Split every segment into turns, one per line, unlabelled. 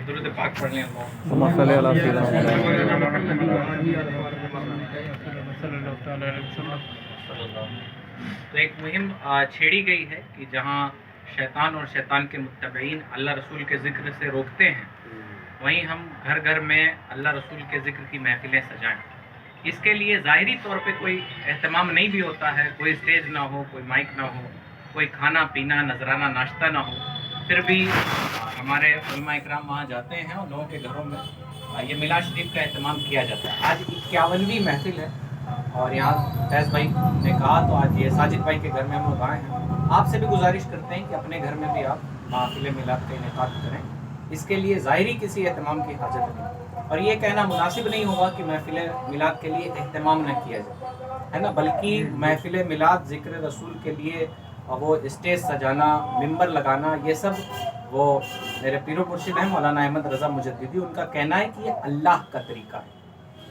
درود پاک پڑھ لیں تو ایک مہم چھیڑی گئی ہے کہ جہاں شیطان اور شیطان کے متبعین اللہ رسول کے ذکر سے روکتے ہیں، وہیں ہم گھر گھر میں اللہ رسول کے ذکر کی محفلیں سجائیں۔ اس کے لیے ظاہری طور پہ کوئی اہتمام نہیں بھی ہوتا ہے، کوئی اسٹیج نہ ہو، کوئی مائک نہ ہو، کوئی کھانا پینا نذرانہ ناشتہ نہ ہو، پھر بھی ہمارے علماء اکرام وہاں جاتے ہیں اور لوگوں کے گھروں میں یہ میلاد شریف کا اہتمام کیا جاتا ہے۔ آج 51ویں محفل ہے اور یہاں فیض بھائی نے کہا تو آج یہ ساجد بھائی کے گھر میں ہم لوگ آئے ہیں۔ آپ سے بھی گزارش کرتے ہیں کہ اپنے گھر میں بھی آپ محفل میلاد کا انعقاد کریں، اس کے لیے ظاہری کسی اہتمام کی حاجت نہیں، اور یہ کہنا مناسب نہیں ہوگا کہ محفل میلاد کے لیے اہتمام نہ کیا جائے، ہے نا، بلکہ محفل میلاد ذکر رسول کے لیے وہ اسٹیج سجانا، ممبر لگانا، یہ سب وہ میرے پیر و مرشد ہیں مولانا احمد رضا مجددی، ان کا کہنا ہے کہ یہ اللہ کا طریقہ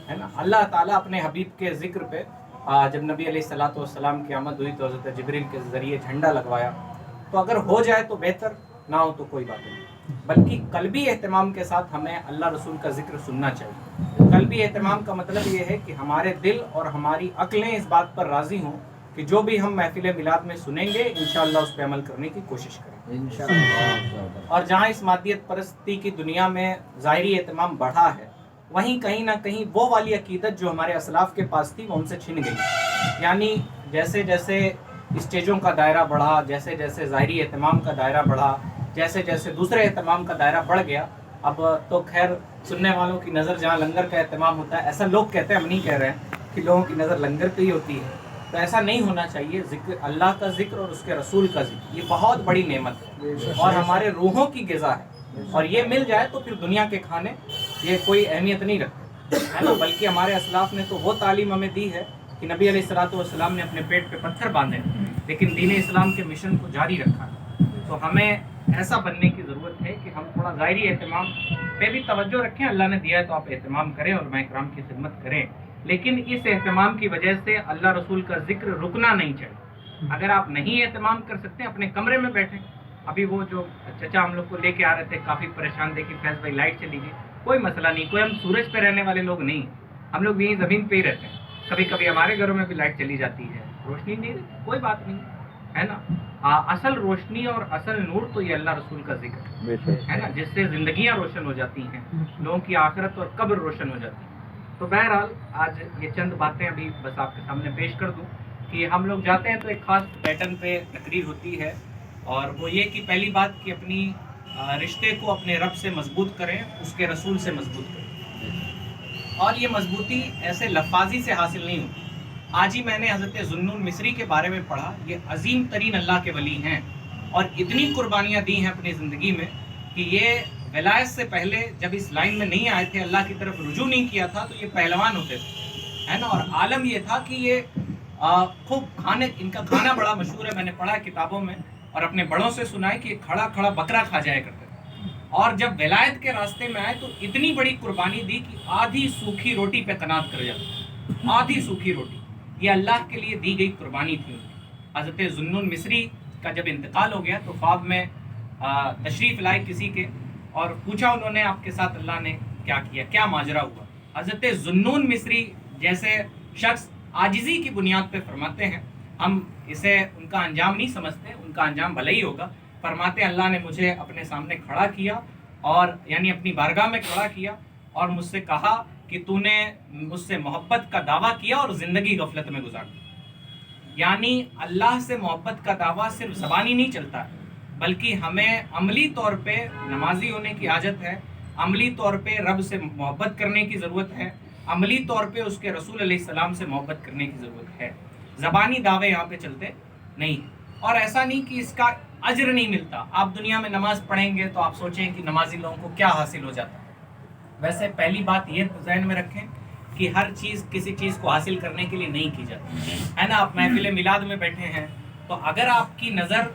ہے نا۔ اللہ تعالیٰ اپنے حبیب کے ذکر پہ جب نبی علیہ الصلوۃ والسلام کی آمد ہوئی تو حضرت جبریل کے ذریعے جھنڈا لگوایا، تو اگر ہو جائے تو بہتر، نہ ہو تو کوئی بات نہیں، بلکہ قلبی اہتمام کے ساتھ ہمیں اللہ رسول کا ذکر سننا چاہیے۔ قلبی اہتمام کا مطلب یہ ہے کہ ہمارے دل اور ہماری عقلیں اس بات پر راضی ہوں کہ جو بھی ہم محفل میلاد میں سنیں گے انشاءاللہ اس پہ عمل کرنے کی کوشش کریں گے۔ اور جہاں اس مادیت پرستی کی دنیا میں ظاہری اہتمام بڑھا ہے، وہیں کہیں نہ کہیں وہ والی عقیدت جو ہمارے اسلاف کے پاس تھی وہ ان سے چھن گئی، یعنی جیسے جیسے اسٹیجوں کا دائرہ بڑھا، جیسے جیسے ظاہری اہتمام کا دائرہ بڑھا، جیسے جیسے دوسرے اہتمام کا دائرہ بڑھ گیا، اب تو خیر سننے والوں کی نظر جہاں لنگر کا اہتمام ہوتا ہے، ایسا لوگ کہتے ہیں، ہم نہیں کہہ رہے ہیں کہ لوگوں کی نظر لنگر پہ ہی ہوتی ہے، تو ایسا نہیں ہونا چاہیے۔ ذکر اللہ کا ذکر اور اس کے رسول کا ذکر یہ بہت بڑی نعمت ہے اور ہمارے روحوں کی غذا ہے، اور یہ مل جائے تو پھر دنیا کے کھانے یہ کوئی اہمیت نہیں رکھتے، ہے نا، بلکہ ہمارے اسلاف نے تو وہ تعلیم ہمیں دی ہے کہ نبی علیہ الصلوۃ والسلام نے اپنے پیٹ پہ پتھر باندھے لیکن دین اسلام کے مشن کو جاری رکھا، تو ہمیں ایسا بننے کی ضرورت ہے کہ ہم تھوڑا ظاہری اہتمام پہ بھی توجہ رکھیں۔ اللہ نے دیا ہے تو آپ اہتمام کریں اور علماء کرام کی خدمت کریں، لیکن اس اہتمام کی وجہ سے اللہ رسول کا ذکر رکنا نہیں چاہیے۔ اگر آپ نہیں اہتمام کر سکتے اپنے کمرے میں بیٹھیں۔ ابھی وہ جو چچا ہم لوگ کو لے کے آ رہے تھے کافی پریشان تھے کہ فیض بھائی لائٹ چلی گئی، کوئی مسئلہ نہیں، کوئی ہم سورج پہ رہنے والے لوگ نہیں، ہم لوگ یہیں زمین پہ ہی رہتے ہیں، کبھی کبھی ہمارے گھروں میں بھی لائٹ چلی جاتی ہے، روشنی نہیں رہتی، کوئی بات نہیں، ہے نا۔ اصل روشنی اور اصل نور تو یہ اللہ رسول کا ذکر ہے نا، جس سے زندگیاں روشن ہو جاتی ہیں، لوگوں کی آخرت اور قبر روشن ہو جاتی ہے۔ تو بہرحال آج یہ چند باتیں ابھی بس آپ کے سامنے پیش کر دوں کہ ہم لوگ جاتے ہیں تو ایک خاص پیٹرن پہ تقریر ہوتی ہے، اور وہ یہ کہ پہلی بات کہ اپنی رشتے کو اپنے رب سے مضبوط کریں، اس کے رسول سے مضبوط کریں، اور یہ مضبوطی ایسے لفاظی سے حاصل نہیں ہوتی۔ آج ہی میں نے حضرت ذوالنون مصری کے بارے میں پڑھا، یہ عظیم ترین اللہ کے ولی ہیں اور اتنی قربانیاں دی ہیں اپنی زندگی میں کہ یہ ولایت سے پہلے جب اس لائن میں نہیں آئے تھے، اللہ کی طرف رجوع نہیں کیا تھا، تو یہ پہلوان ہوتے تھے، ہے نا، اور عالم یہ تھا کہ یہ خوب کھانے، ان کا کھانا بڑا مشہور ہے، میں نے پڑھا ہے کتابوں میں اور اپنے بڑوں سے سنا ہے کہ یہ کھڑا کھڑا بکرا کھا جایا کرتے تھے، اور جب ولایت کے راستے میں آئے تو اتنی بڑی قربانی دی کہ آدھی سوکھی روٹی پہ قناعت کر جاتے، آدھی سوکھی روٹی، یہ اللہ کے لیے دی گئی قربانی تھی ان کی۔ حضرت ذوالنون مصری کا جب انتقال ہو گیا تو خواب میں تشریف لائے کسی کے اور پوچھا انہوں نے آپ کے ساتھ اللہ نے کیا کیا، کیا ماجرا ہوا۔ حضرت ذوالنون مصری جیسے شخص عاجزی کی بنیاد پہ فرماتے ہیں، ہم اسے ان کا انجام نہیں سمجھتے، ان کا انجام بھلا ہی ہوگا، فرماتے ہیں اللہ نے مجھے اپنے سامنے کھڑا کیا اور یعنی اپنی بارگاہ میں کھڑا کیا اور مجھ سے کہا کہ تو نے مجھ سے محبت کا دعویٰ کیا اور زندگی غفلت میں گزار دی۔ یعنی اللہ سے محبت کا دعویٰ صرف زبانی نہیں چلتا ہے، بلکہ ہمیں عملی طور پہ نمازی ہونے کی حاجت ہے، عملی طور پہ رب سے محبت کرنے کی ضرورت ہے، عملی طور پہ اس کے رسول علیہ السلام سے محبت کرنے کی ضرورت ہے۔ زبانی دعوے یہاں پہ چلتے نہیں، اور ایسا نہیں کہ اس کا اجر نہیں ملتا۔ آپ دنیا میں نماز پڑھیں گے تو آپ سوچیں کہ نمازی لوگوں کو کیا حاصل ہو جاتا ہے۔ ویسے پہلی بات یہ ذہن میں رکھیں کہ ہر چیز کسی چیز کو حاصل کرنے کے لیے نہیں کی جاتی ہے نا۔ آپ محفل میلاد میں بیٹھے ہیں تو اگر آپ کی نظر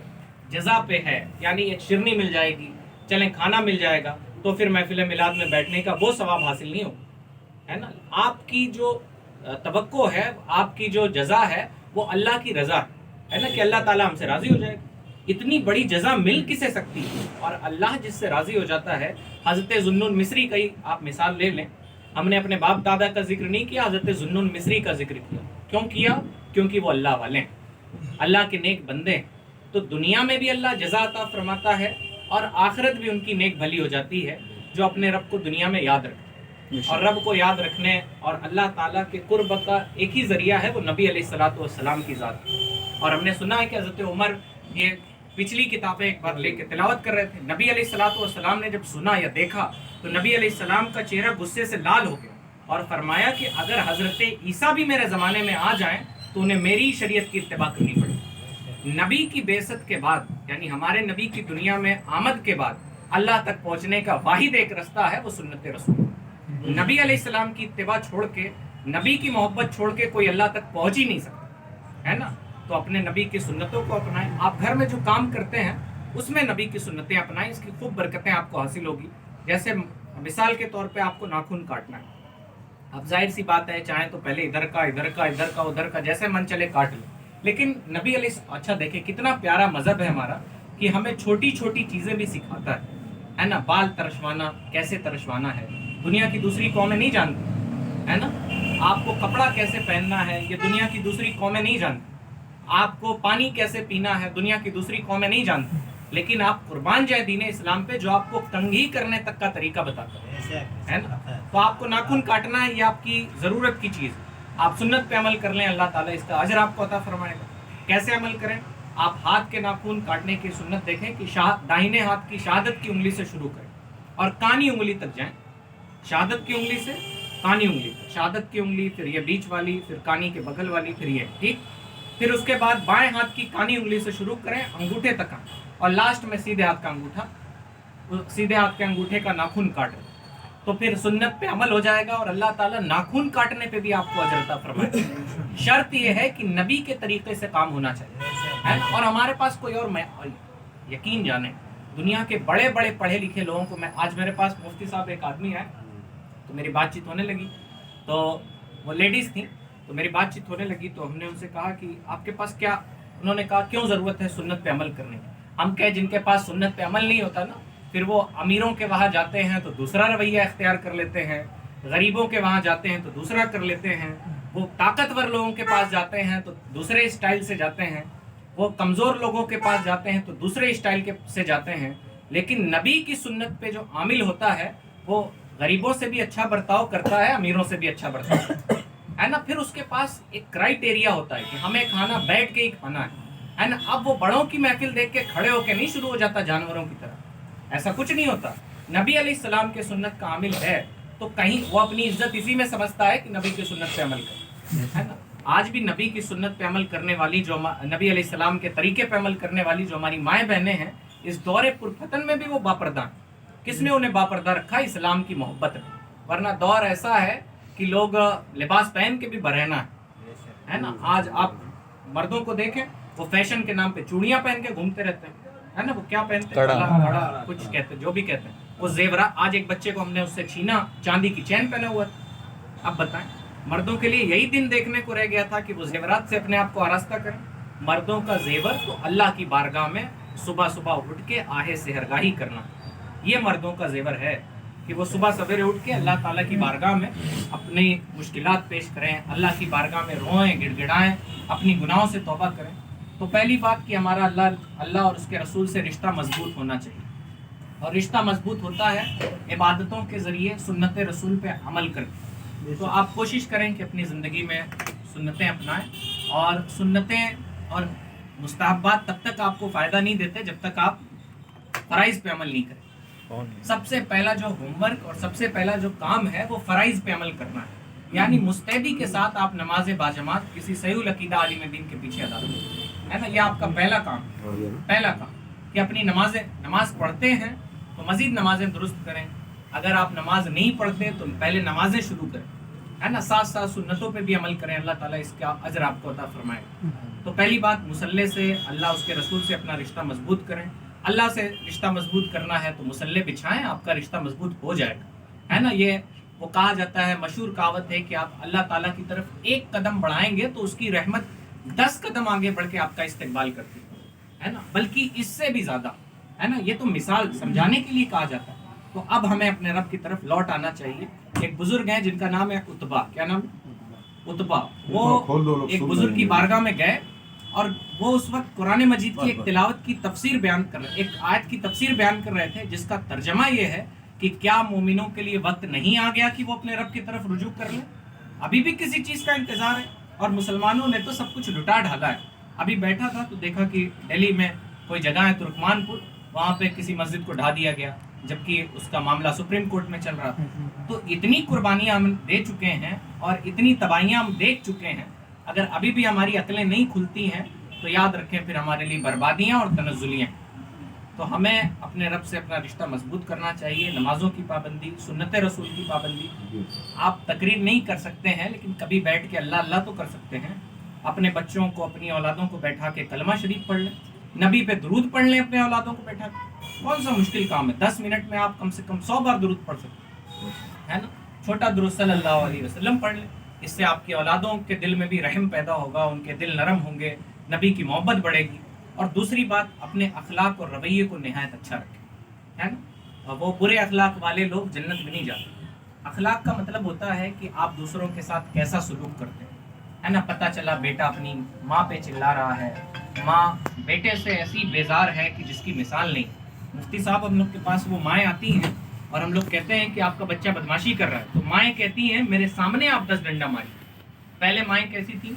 جزا پہ ہے، یعنی ایک شرنی مل جائے گی، چلیں کھانا مل جائے گا، تو پھر محفل میلاد میں بیٹھنے کا وہ ثواب حاصل نہیں ہوگا، ہے نا۔ آپ کی جو توقع ہے، آپ کی جو جزا ہے وہ اللہ کی رضا ہے نا، کہ اللہ تعالیٰ ہم سے راضی ہو جائے گا۔ اتنی بڑی جزا مل کسے سکتی ہے؟ اور اللہ جس سے راضی ہو جاتا ہے. حضرت ذوالنون مصری کا ہی آپ مثال لے لیں. ہم نے اپنے باپ دادا کا ذکر نہیں کیا, حضرت ذوالنون مصری کا ذکر کیا. کیوں کیا؟ کیونکہ وہ اللہ والے ہیں, اللہ کے نیک بندے ہیں. تو دنیا میں بھی اللہ جزا عطا فرماتا ہے اور آخرت بھی ان کی نیک بھلی ہو جاتی ہے جو اپنے رب کو دنیا میں یاد رکھتے ہیں. اور رب کو یاد رکھنے اور اللہ تعالیٰ کے قرب کا ایک ہی ذریعہ ہے, وہ نبی علیہ الصلوۃ والسلام کی ذات. اور ہم نے سنا ہے کہ حضرت عمر یہ پچھلی کتابیں ایک بار لے کے تلاوت کر رہے تھے. نبی علیہ الصلوۃ والسلام نے جب سنا یا دیکھا تو نبی علیہ السلام کا چہرہ غصے سے لال ہو گیا اور فرمایا کہ اگر حضرت عیسیٰ بھی میرے زمانے میں آ جائیں تو انہیں میری شریعت کی اتباع کرنی پڑے. نبی کی بعثت کے بعد, یعنی ہمارے نبی کی دنیا میں آمد کے بعد, اللہ تک پہنچنے کا واحد ایک رستہ ہے, وہ سنت رسول. نبی علیہ السلام کی اتباع چھوڑ کے, نبی کی محبت چھوڑ کے کوئی اللہ تک پہنچ ہی نہیں سکتا ہے نا. تو اپنے نبی کی سنتوں کو اپنائیں. آپ گھر میں جو کام کرتے ہیں اس میں نبی کی سنتیں اپنائیں, اس کی خوب برکتیں آپ کو حاصل ہوگی. جیسے مثال کے طور پہ آپ کو ناخن کاٹنا ہے, اب ظاہر سی بات ہے چاہیں تو پہلے ادھر کا ادھر کا ادھر کا ادھر کا جیسے من چلے کاٹ لیں. لیکن نبی علیہ اچھا دیکھیں کتنا پیارا مذہب ہے ہمارا کہ ہمیں چھوٹی چھوٹی چیزیں بھی سکھاتا ہے نا. بال ترشوانا کیسے ترشوانا ہے, دنیا کی دوسری قومیں نہیں جانتی ہے نا. آپ کو کپڑا کیسے پہننا ہے, یہ دنیا کی دوسری قومیں نہیں جانتی. آپ کو پانی کیسے پینا ہے, دنیا کی دوسری قومیں نہیں جانتی. لیکن آپ قربان جائے دین اسلام پہ جو آپ کو کنگھی کرنے تک کا طریقہ بتاتا ہے نا. تو آپ کو ناخن کاٹنا ہے, یہ آپ کی ضرورت کی چیز. آپ سنت پہ عمل کر لیں, اللہ تعالیٰ اس کا اجر آپ کو عطا فرمائے گا. کیسے عمل کریں؟ آپ ہاتھ کے ناخن کاٹنے کی سنت دیکھیں کہ داہنے ہاتھ کی شہادت کی انگلی سے شروع کریں اور کانی انگلی تک جائیں. شہادت کی انگلی سے کانی انگلی تک, شہادت کی انگلی, پھر یہ بیچ والی, پھر کانی کے بغل والی, پھر یہ, ٹھیک. پھر اس کے بعد بائیں ہاتھ کی کانی انگلی سے شروع کریں, انگوٹھے تک آئیں, اور لاسٹ میں سیدھے ہاتھ کا انگوٹھا, سیدھے ہاتھ کے انگوٹھے کا ناخن کاٹیں. تو پھر سنت پہ عمل ہو جائے گا اور اللہ تعالیٰ ناخن کاٹنے پہ بھی آپ کو اجر عطا فرمائے گا. شرط یہ ہے کہ نبی کے طریقے سے کام ہونا چاہیے. اور ہمارے پاس کوئی اور, میں یقین جانیں دنیا کے بڑے بڑے پڑھے لکھے لوگوں کو, میں آج میرے پاس مفتی صاحب ایک آدمی ہے تو میری بات چیت ہونے لگی, تو وہ لیڈیز تھیں, تو میری بات چیت ہونے لگی تو ہم نے ان سے کہا کہ آپ کے پاس کیا, انہوں نے کہا کیوں ضرورت ہے سنت پہ عمل کرنے کی. ہم کہے جن کے پاس سنت پہ عمل نہیں ہوتا نا, پھر وہ امیروں کے وہاں جاتے ہیں تو دوسرا رویہ اختیار کر لیتے ہیں, غریبوں کے وہاں جاتے ہیں تو دوسرا کر لیتے ہیں, وہ طاقتور لوگوں کے پاس جاتے ہیں تو دوسرے اسٹائل سے جاتے ہیں, وہ کمزور لوگوں کے پاس جاتے ہیں تو دوسرے اسٹائل کے سے جاتے ہیں. لیکن نبی کی سنت پہ جو عامل ہوتا ہے وہ غریبوں سے بھی اچھا برتاؤ کرتا ہے, امیروں سے بھی اچھا برتاؤ ہے نا. پھر اس کے پاس ایک کرائٹیریا ہوتا ہے کہ ہمیں کھانا بیٹھ کے ہی کھانا ہے نا. اب وہ بڑوں کی محفل دیکھ کے کھڑے ہو کے نہیں شروع ہو جاتا جانوروں کی طرح, ایسا کچھ نہیں ہوتا. نبی علیہ السلام کے سنت کا عامل ہے تو کہیں وہ اپنی عزت اسی میں سمجھتا ہے کہ نبی کی سنت پہ عمل کرے, ہے نا. آج بھی نبی کی سنت پہ عمل کرنے والی, جو نبی علیہ السلام کے طریقے پہ عمل کرنے والی جو ہماری مائیں بہنیں ہیں, اس دور پرفتن میں بھی وہ باپردہ ہیں. کس نے انہیں باپردہ رکھا؟ اسلام کی محبت میں. ورنہ دور ایسا ہے کہ لوگ لباس پہن کے بھی برہنہ ہے نا. آج آپ مردوں کو دیکھیں, وہ فیشن کے نام پہ چوڑیاں پہن کے گھومتے رہتے ہیں, ہے نا. وہ کیا پہنتے ہیں, کڑا کچھ کہتے ہیں, جو بھی کہتے ہیں, وہ زیورات. آج ایک بچے کو ہم نے اس سے چھینا, چاندی کی چین پہنا ہوا تھا. اب بتائیں, مردوں کے لیے یہی دن دیکھنے کو رہ گیا تھا کہ وہ زیورات سے اپنے آپ کو آراستہ کریں. مردوں کا زیور تو اللہ کی بارگاہ میں صبح صبح اٹھ کے آہے سحرگاہی کرنا, یہ مردوں کا زیور ہے کہ وہ صبح سویرے اٹھ کے اللہ تعالیٰ کی بارگاہ میں اپنی مشکلات پیش کریں, اللہ کی بارگاہ میں روئیں, گڑ گڑائیں, اپنی گناہوں سے توبہ کریں. تو پہلی بات کہ ہمارا اللہ اور اس کے رسول سے رشتہ مضبوط ہونا چاہیے, اور رشتہ مضبوط ہوتا ہے عبادتوں کے ذریعے سنت رسول پہ عمل کر کے. تو آپ کوشش کریں کہ اپنی زندگی میں سنتیں اپنائیں, اور سنتیں اور مستحبات تب تک آپ کو فائدہ نہیں دیتے جب تک آپ فرائض پہ عمل نہیں کریں. سب سے پہلا جو ہوم ورک اور سب سے پہلا جو کام ہے وہ فرائض پہ عمل کرنا ہے. یعنی مستعدی کے ساتھ آپ نماز باجماعت کسی صحیح العقیدہ عالم دین کے پیچھے ادا کریں, ہے نا. یہ آپ کا پہلا کام, پہلا کام کہ اپنی نماز پڑھتے ہیں تو مزید نمازیں درست کریں. اگر آپ نماز نہیں پڑھتے تو پہلے نمازیں شروع کریں, ہے نا. ساتھ ساتھ سنتوں پہ بھی عمل کریں, اللہ تعالیٰ اس کا اجر آپ کو عطا فرمائے. تو پہلی بات, مصلی سے, اللہ اس کے رسول سے اپنا رشتہ مضبوط کریں. اللہ سے رشتہ مضبوط کرنا ہے تو مصلی بچھائیں, آپ کا رشتہ مضبوط ہو جائے گا, ہے نا. یہ وہ کہا جاتا ہے, مشہور کہاوت ہے کہ آپ اللہ تعالیٰ کی طرف ایک قدم بڑھائیں گے تو اس کی رحمت 10 قدم آگے بڑھ کے آپ کا استقبال کرتی
ہے نا, بلکہ اس سے بھی زیادہ, ہے نا, یہ تو مثال سمجھانے کے لیے کہا جاتا ہے. تو اب ہمیں اپنے رب کی طرف لوٹ آنا چاہیے. ایک بزرگ ہیں جن کا نام ہے عتبہ, کیا نام ہے؟ عتبہ. وہ ایک بزرگ کی بارگاہ میں گئے اور وہ اس وقت قرآن مجید کی ایک تلاوت کی تفسیر بیان کر رہے, ایک آیت کی تفسیر بیان کر رہے تھے جس کا ترجمہ یہ ہے کہ کیا مومنوں کے لیے وقت نہیں آ گیا کہ وہ اپنے رب کی طرف رجوع کر لیں؟ ابھی بھی کسی چیز کا انتظار ہے, اور مسلمانوں نے تو سب کچھ لٹا ڈھالا ہے. ابھی بیٹھا تھا تو دیکھا کہ دہلی میں کوئی جگہ ہے ترکمان پور, وہاں پہ کسی مسجد کو ڈھا دیا گیا, جبکہ اس کا معاملہ سپریم کورٹ میں چل رہا تھا. تو اتنی قربانیاں ہم دے چکے ہیں اور اتنی تباہیاں ہم دیکھ چکے ہیں, اگر ابھی بھی ہماری عقلیں نہیں کھلتی ہیں تو یاد رکھیں پھر ہمارے لیے بربادیاں اور تنزلیاں. تو ہمیں اپنے رب سے اپنا رشتہ مضبوط کرنا چاہیے. نمازوں کی پابندی, سنت رسول کی پابندی. آپ تقریر نہیں کر سکتے ہیں لیکن کبھی بیٹھ کے اللہ اللہ تو کر سکتے ہیں. اپنے بچوں کو, اپنی اولادوں کو بیٹھا کے کلمہ شریف پڑھ لیں, نبی پہ درود پڑھ لیں اپنے اولادوں کو بیٹھا کے. کون سا مشکل کام ہے؟ 10 منٹ میں آپ کم سے کم 100 بار درود پڑھ سکتے ہیں, ہے نا. چھوٹا درود صلی اللہ علیہ وسلم پڑھ لیں, اس سے آپ کی اولادوں کے دل میں بھی رحم پیدا ہوگا, ان کے دل نرم ہوں گے, نبی کی محبت بڑھے گی. اور دوسری بات, اپنے اخلاق اور رویے کو نہایت اچھا رکھیں, ہے نا. اور وہ برے اخلاق والے لوگ جنت میں نہیں جاتے. اخلاق کا مطلب ہوتا ہے کہ آپ دوسروں کے ساتھ کیسا سلوک کرتے ہیں, ہے نا. پتہ چلا بیٹا اپنی ماں پہ چلا رہا ہے, ماں بیٹے سے ایسی بیزار ہے کہ جس کی مثال نہیں. مفتی صاحب, ہم لوگ کے پاس وہ مائیں آتی ہیں اور ہم لوگ کہتے ہیں کہ آپ کا بچہ بدماشی کر رہا ہے, تو مائیں کہتی ہیں میرے سامنے آپ 10 ڈنڈا ماری. پہلے مائیں کیسی تھیں,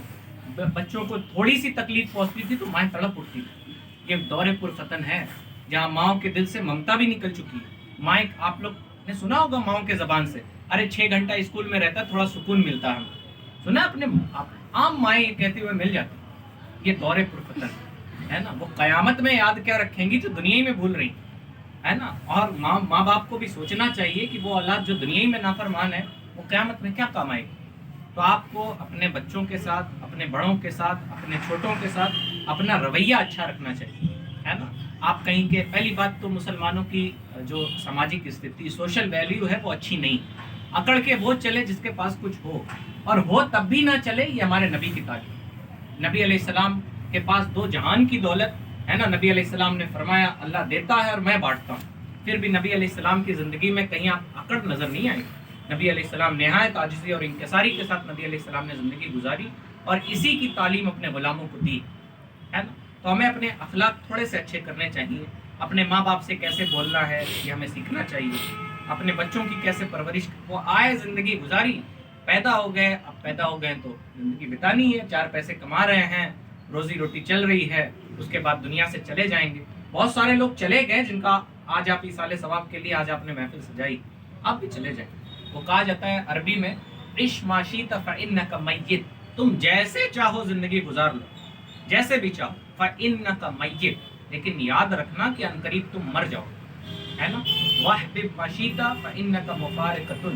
بچوں کو تھوڑی سی تکلیف پہنچتی تھی تو مائیں تڑپ اٹھتی تھی. یہ دور پرفتن ہے جہاں ماؤں کے دل سے ممتا بھی نکل چکی ہے. مائیں, آپ لوگ نے سنا ہوگا ماؤں کے زبان سے, ارے 6 گھنٹہ اسکول میں رہتا تھوڑا سکون ملتا ہے. سنا اپنے عام مائیں کہتے ہوئے مل جاتی. یہ دور پرفتن ہے نا. وہ قیامت میں یاد کیا رکھیں گی جو دنیا ہی میں بھول رہی, ہے نا. اور ماں باپ کو بھی سوچنا چاہیے کہ وہ اولاد جو دنیا ہی میں نافرمان ہے وہ قیامت میں کیا کام آئے گی. تو آپ کو اپنے بچوں کے ساتھ, اپنے بڑوں کے ساتھ, اپنے چھوٹوں کے ساتھ اپنا رویہ اچھا رکھنا چاہیے, ہے نا. آپ کہیں کہ پہلی بات تو مسلمانوں کی جو سماجک استھتی, سوشل ویلیو ہے وہ اچھی نہیں. اکڑ کے وہ چلے جس کے پاس کچھ ہو, اور وہ تب بھی نہ چلے. یہ ہمارے نبی کی تعلیم. نبی علیہ السلام کے پاس 2 جہان کی دولت ہے نا. نبی علیہ السلام نے فرمایا اللہ دیتا ہے اور میں بانٹتا ہوں. پھر بھی نبی علیہ السلام کی زندگی میں کہیں آپ اکڑ نظر نہیں آئی. نبی علیہ السلام نہایت عاجزی اور انکساری کے ساتھ نبی علیہ السلام نے زندگی گزاری اور اسی کی تعلیم اپنے غلاموں کو دی, ہے نا. تو ہمیں اپنے اخلاق تھوڑے سے اچھے کرنے چاہیے. اپنے ماں باپ سے کیسے بولنا ہے یہ ہمیں سیکھنا چاہیے. اپنے بچوں کی کیسے پرورش, وہ آئے زندگی گزاری, پیدا ہو گئے, اب پیدا ہو گئے تو زندگی بتانی ہے, 4 پیسے کما رہے ہیں, روزی روٹی چل رہی ہے, اس کے بعد دنیا سے چلے جائیں گے. بہت سارے لوگ چلے گئے جن کا آج آپ ایصال ثواب کے لیے آج آپ نے محفل سجائی, آپ بھی چلے جائیں. وہ کہا جاتا ہے عربی میں عش ما شئت فإنک میت, تم جیسے چاہو زندگی گزار لو, جیسے بھی چاہو, فإنک میت, لیکن یاد رکھنا کہ عنقریب تم مر جاؤ, ہے نا. واحبب ما شئت فإنک مفارقۃ,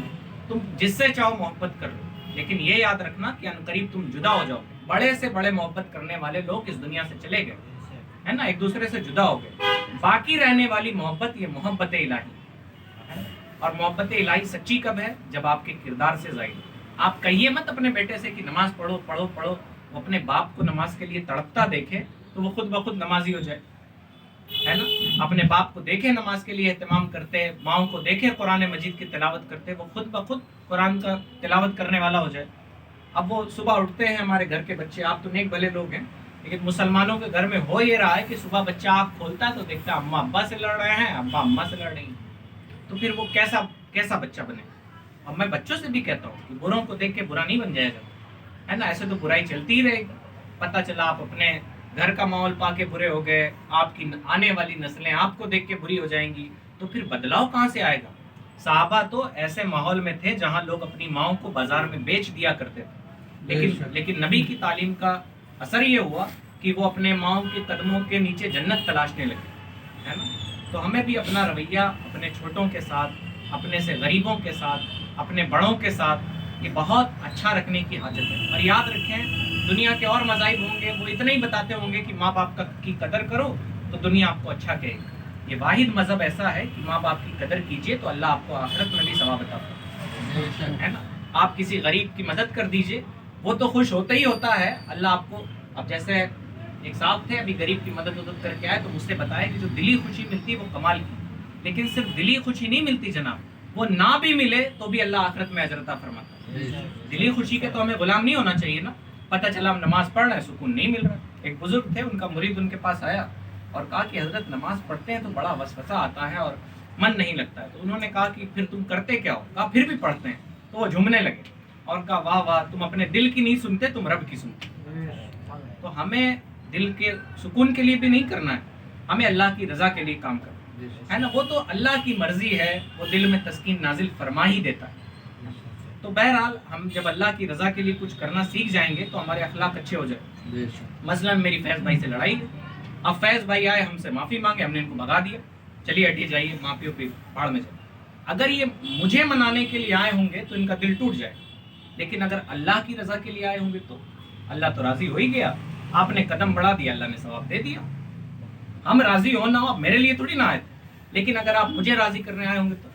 تم جس سے چاہو محبت کر لو, لیکن یہ یاد رکھنا کہ عنقریب تم جدا ہو جاؤ. بڑے سے بڑے محبت کرنے والے لوگ اس دنیا سے چلے گئے, ہے نا, ایک دوسرے سے جدا ہو گئے. باقی رہنے والی محبت یہ محبت الہی, اور محبت الہی سچی کب ہے؟ جب آپ کے کردار سے ظاہر. آپ کہیے مت اپنے بیٹے سے کہ نماز پڑھو پڑھو پڑھو, وہ اپنے باپ کو نماز کے لیے تڑپتا دیکھے تو وہ خود بخود نمازی ہو جائے, ہے نا. اپنے باپ کو دیکھے نماز کے لیے اہتمام کرتے, ماؤں کو دیکھے قرآن مجید کی تلاوت کرتے, وہ خود بخود قرآن کا تلاوت کرنے والا ہو جائے. اب وہ صبح اٹھتے ہیں, ہمارے گھر کے بچے, آپ تو نیک بھلے لوگ ہیں, لیکن مسلمانوں کے گھر میں ہو یہ رہا ہے کہ صبح بچہ آنکھ کھولتا ہے تو دیکھتا ہے اماں ابا سے لڑ رہے ہیں, ابا اماں سے لڑ رہی ہیں. تو پھر وہ کیسا بچہ بنے. اور میں بچوں سے بھی کہتا ہوں کہ بروں کو دیکھ کے برا نہیں بن جائے گا, ہے نا. ایسے تو برائی چلتی ہی رہے گی. پتہ چلا آپ اپنے گھر کا ماحول پا کے برے ہو گئے, آپ کی آنے والی نسلیں آپ کو دیکھ کے بری ہو جائیں گی, تو پھر بدلاؤ کہاں سے آئے گا. صحابہ تو ایسے ماحول میں تھے جہاں لوگ اپنی ماؤں کو بازار میں بیچ دیا کرتے تھے, لیکن نبی کی تعلیم کا اثر یہ ہوا کہ وہ اپنے ماؤں کے قدموں کے نیچے جنت تلاشنے لگے, ہے نا. تو ہمیں بھی اپنا رویہ اپنے چھوٹوں کے ساتھ, اپنے سے غریبوں کے ساتھ, اپنے بڑوں کے ساتھ یہ بہت اچھا رکھنے کی حاجت ہے. اور یاد رکھیں دنیا کے اور مذاہب ہوں گے, وہ اتنا ہی بتاتے ہوں گے کہ ماں باپ کی قدر کرو تو دنیا آپ کو اچھا کہے گی. یہ واحد مذہب ایسا ہے کہ ماں باپ کی قدر کیجئے تو اللہ آپ کو آخرت میں بھی ثواب عطا فرمائے, ہے نا. آپ کسی غریب کی مدد کر دیجئے, وہ تو خوش ہوتا ہی ہوتا ہے, اللہ آپ کو. اب جیسے ایک صاحب تھے ابھی غریب کی مدد کر کے آئے تو مجھ سے بتایا کہ جو دلی خوشی ملتی ہے وہ کمال کی، لیکن صرف دلی خوشی نہیں ملتی جناب، وہ نہ بھی ملے تو بھی اللہ آخرت میں اجر عطا فرماتا ہے۔ دلی خوشی کے تو ہمیں غلام نہیں ہونا چاہیے نا، پتہ چلا ہم نماز پڑھ رہے ہیں سکون نہیں مل رہا۔ ایک بزرگ تھے، ان کا مرید ان کے پاس آیا اور کہا کہ حضرت نماز پڑھتے ہیں تو بڑا وسوسہ آتا ہے اور من نہیں لگتا ہے، تو انہوں نے کہا کہ پھر تم کرتے کیا ہو؟ کہا پھر بھی پڑھتے ہیں۔ تو وہ جھومنے لگے اور کہا واہ واہ، تم اپنے دل کی نہیں سنتے، تم رب کی سنتے۔ تو ہمیں دل کے سکون کے لیے بھی نہیں کرنا ہے، ہمیں اللہ کی رضا کے لیے کام کرنا ہے نا، وہ تو اللہ کی مرضی ہے، وہ دل میں تسکین نازل فرما ہی دیتا ہے۔ تو بہرحال ہم جب اللہ کی رضا کے لیے کچھ کرنا سیکھ جائیں گے تو ہمارے اخلاق اچھے ہو جائیں۔ مثلا میری فیض بھائی سے لڑائی ہے، اب فیض بھائی آئے ہم سے معافی مانگے، ہم نے ان کو بھگا دیا، چلیے ہٹیے جائیے معافیوں پہ پہاڑ میں جائے۔ اگر یہ مجھے منانے کے لیے آئے ہوں گے تو ان کا دل ٹوٹ جائے، لیکن اگر اللہ کی رضا کے لیے آئے ہوں گے تو اللہ تو راضی ہو ہی گیا، آپ نے قدم بڑھا دیا، اللہ نے ثواب دے دیا۔ ہم راضی ہو نہ ہو، آپ میرے لیے تھوڑی نہ آئے تھے، لیکن اگر آپ مجھے راضی کرنے آئے ہوں گے تو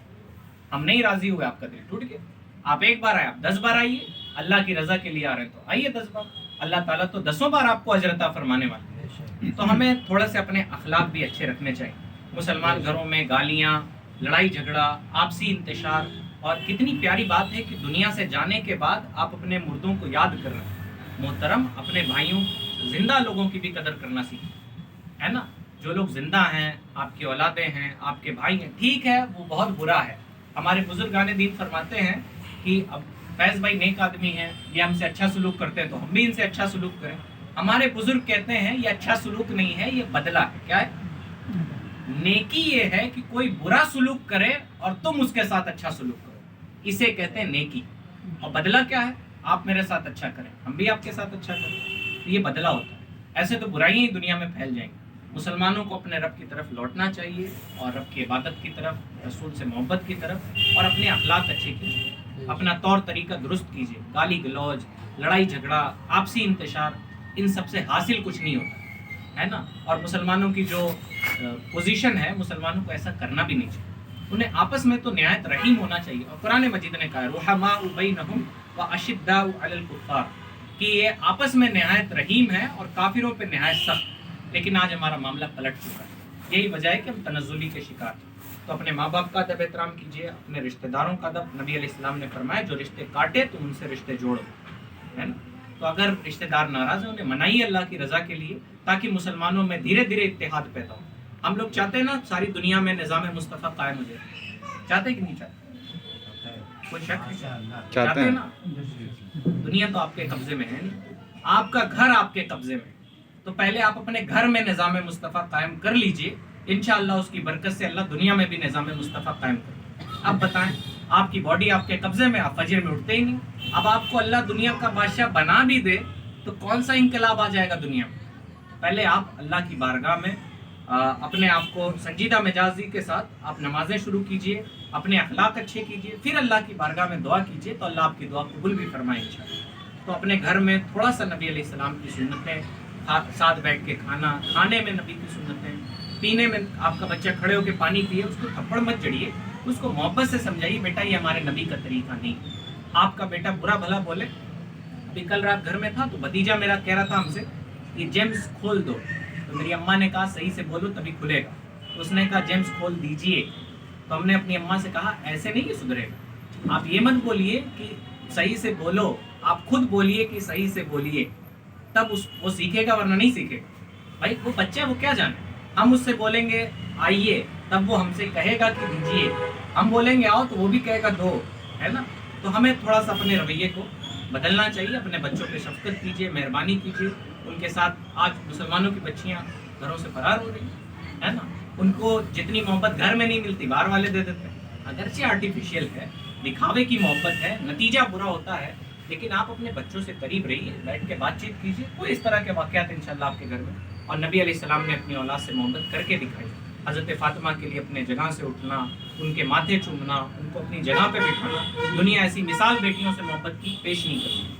ہم نہیں راضی ہوئے، آپ کا دل ٹوٹ گیا۔ آپ ایک بار آئے، آپ 10 بار آئیے، اللہ کی رضا کے لیے آ رہے ہیں تو آئیے 10 بار، اللہ تعالیٰ تو 10 بار آپ کو اجر عطا فرمانے والے۔ تو ہمیں تھوڑا سے اپنے اخلاق بھی اچھے رکھنے چاہیے۔ مسلمان گھروں میں گالیاں، لڑائی جھگڑا، آپسی انتشار، اور کتنی پیاری بات ہے کہ دنیا سے جانے کے بعد آپ اپنے مردوں کو یاد کر رہے ہیں۔ محترم، اپنے بھائیوں، زندہ لوگوں کی بھی قدر کرنا سیکھیں، ہے نا۔ جو لوگ زندہ ہیں، آپ کی اولادیں ہیں، آپ کے بھائی ہیں، ٹھیک ہے وہ بہت برا ہے۔ ہمارے بزرگان دین فرماتے ہیں کہ اب فیض بھائی نیک آدمی ہیں، یہ ہم سے اچھا سلوک کرتے ہیں تو ہم بھی ان سے اچھا سلوک کریں۔ ہمارے بزرگ کہتے ہیں یہ اچھا سلوک نہیں ہے، یہ بدلہ ہے۔ کیا ہے؟ نیکی یہ ہے کہ کوئی برا سلوک کرے اور تم اس کے ساتھ اچھا سلوک کرو، اسے کہتے ہیں نیکی۔ اور بدلہ کیا ہے؟ آپ میرے ساتھ اچھا کریں، ہم بھی آپ کے ساتھ اچھا کریں، تو یہ بدلہ ہوتا ہے۔ ایسے تو برائیاں ہی دنیا میں پھیل جائیں گی۔ مسلمانوں کو اپنے رب کی طرف لوٹنا چاہیے، اور رب کی عبادت کی طرف، رسول سے محبت کی طرف، اور اپنے اخلاق اچھے کیجیے، اپنا طور طریقہ درست کیجیے۔ گالی گلوچ، لڑائی جھگڑا، آپسی انتشار، ان سب سے حاصل کچھ نہیں ہوتا ہے نا۔ اور مسلمانوں کی جو پوزیشن ہے، مسلمانوں کو ایسا کرنا بھی نہیں چاہیے، انہیں آپس میں تو نہایت رحیم ہونا چاہیے۔ اور قرآن مجید نے کہا ہے رحماء بینہم واشداء علی الکفار، کہ یہ آپس میں نہایت رحیم ہے اور کافروں پہ نہایت سخت۔ لیکن آج ہمارا معاملہ پلٹ چکا ہے، یہی وجہ ہے کہ ہم تنزلی کے شکار ہیں۔ تو اپنے ماں باپ کا ادب احترام کیجیے، اپنے رشتہ داروں کا ادب۔ نبی علیہ السلام نے فرمایا جو رشتے کاٹے تم ان سے رشتے جوڑو، ہے نا۔ تو اگر رشتہ دار ناراض ہیں انہیں منائیے اللہ کی رضا کے لیے، تاکہ مسلمانوں میں دھیرے دھیرے اتحاد پیدا ہو۔ ہم لوگ چاہتے ہیں نا ساری دنیا میں نظام مصطفیٰ قائم ہو جائے، چاہتے ہیں کہ نہیں چاہتے؟ کوئی شک نہیں، چاہتے ہیں نا۔ دنیا تو آپ کے قبضے میں ہے نہیں، آپ کا گھر آپ کے قبضے میں، تو پہلے آپ اپنے گھر میں نظام مصطفیٰ قائم کر لیجئے، انشاءاللہ اس کی برکت سے اللہ دنیا میں بھی نظام مصطفیٰ قائم کرے۔ اب بتائیں، آپ کی باڈی آپ کے قبضے میں، آپ فجر میں اٹھتے ہی نہیں، اب آپ کو اللہ دنیا کا بادشاہ بنا بھی دے تو کون سا انقلاب آ جائے گا دنیا میں؟ پہلے آپ اللہ کی بارگاہ میں اپنے آپ کو سنجیدہ مزاجی کے ساتھ آپ نمازیں شروع کیجئے، اپنے اخلاق اچھے کیجئے، پھر اللہ کی بارگاہ میں دعا کیجئے تو اللہ آپ کی دعا قبول بھی فرمائے انشاءاللہ۔ تو اپنے گھر میں تھوڑا سا نبی علیہ السلام کی سنتیں، ساتھ بیٹھ کے کھانا، کھانے میں نبی کی سنتیں، پینے میں آپ کا بچہ کھڑے ہو کے پانی پیے، اس کو تھپڑ مت جڑیے، اس کو محبت سے سمجھائیے بیٹا یہ ہمارے نبی کا طریقہ نہیں۔ آپ کا بیٹا برا بھلا بولے، ابھی کل رات گھر میں تھا تو بھتیجا میرا کہہ رہا تھا ہم سے کہ جیمز کھول دو، تو میری اماں نے کہا صحیح سے بولو تبھی کھلے گا، تو اس نے کہا جیمز کھول دیجئے، تو ہم نے اپنی اماں سے کہا ایسے نہیں کہ سدھرے گا، آپ یہ مت بولیے کہ صحیح سے بولو، آپ خود بولیے کہ صحیح سے بولیے، تب وہ سیکھے گا ورنہ نہیں سیکھے گا۔ بھائی وہ بچہ وہ کیا جانے، ہم اس سے بولیں گے آئیے تب وہ ہم سے کہے گا کہ دیجیے، ہم بولیں گے آؤ تو وہ بھی کہے گا دو، ہے نا۔ تو ہمیں تھوڑا سا اپنے رویے کو بدلنا چاہیے، اپنے بچوں پہ شفقت کیجیے، مہربانی کیجیے ان کے ساتھ۔ آج مسلمانوں کی بچیاں گھروں سے فرار ہو رہی ہیں، ہے نا، ان کو جتنی محبت گھر میں نہیں ملتی باہر والے دے دیتے ہیں، اگرچہ آرٹیفیشیل ہے، دکھاوے کی محبت ہے، نتیجہ برا ہوتا ہے، لیکن آپ اپنے بچوں سے قریب رہیے، بیٹھ کے بات چیت کیجیے، کوئی اس طرح کے واقعات انشاءاللہ آپ کے گھر میں۔ اور نبی علیہ السلام نے اپنی اولاد سے محبت کر کے دکھائی، حضرت فاطمہ کے لیے اپنے جگہ سے اٹھنا، ان کے ماتھے چومنا، ان کو اپنی جگہ پہ بٹھانا، دنیا ایسی مثال بیٹیوں سے محبت کی پیش نہیں کرتی۔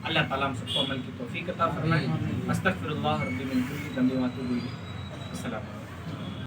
اللہ تعالیٰ ہم سب کو عمل کی توفیق عطا فرمائے۔ استغفر اللہ ربی من کل ذنب و اتوب الیہ۔ السلام علیکم۔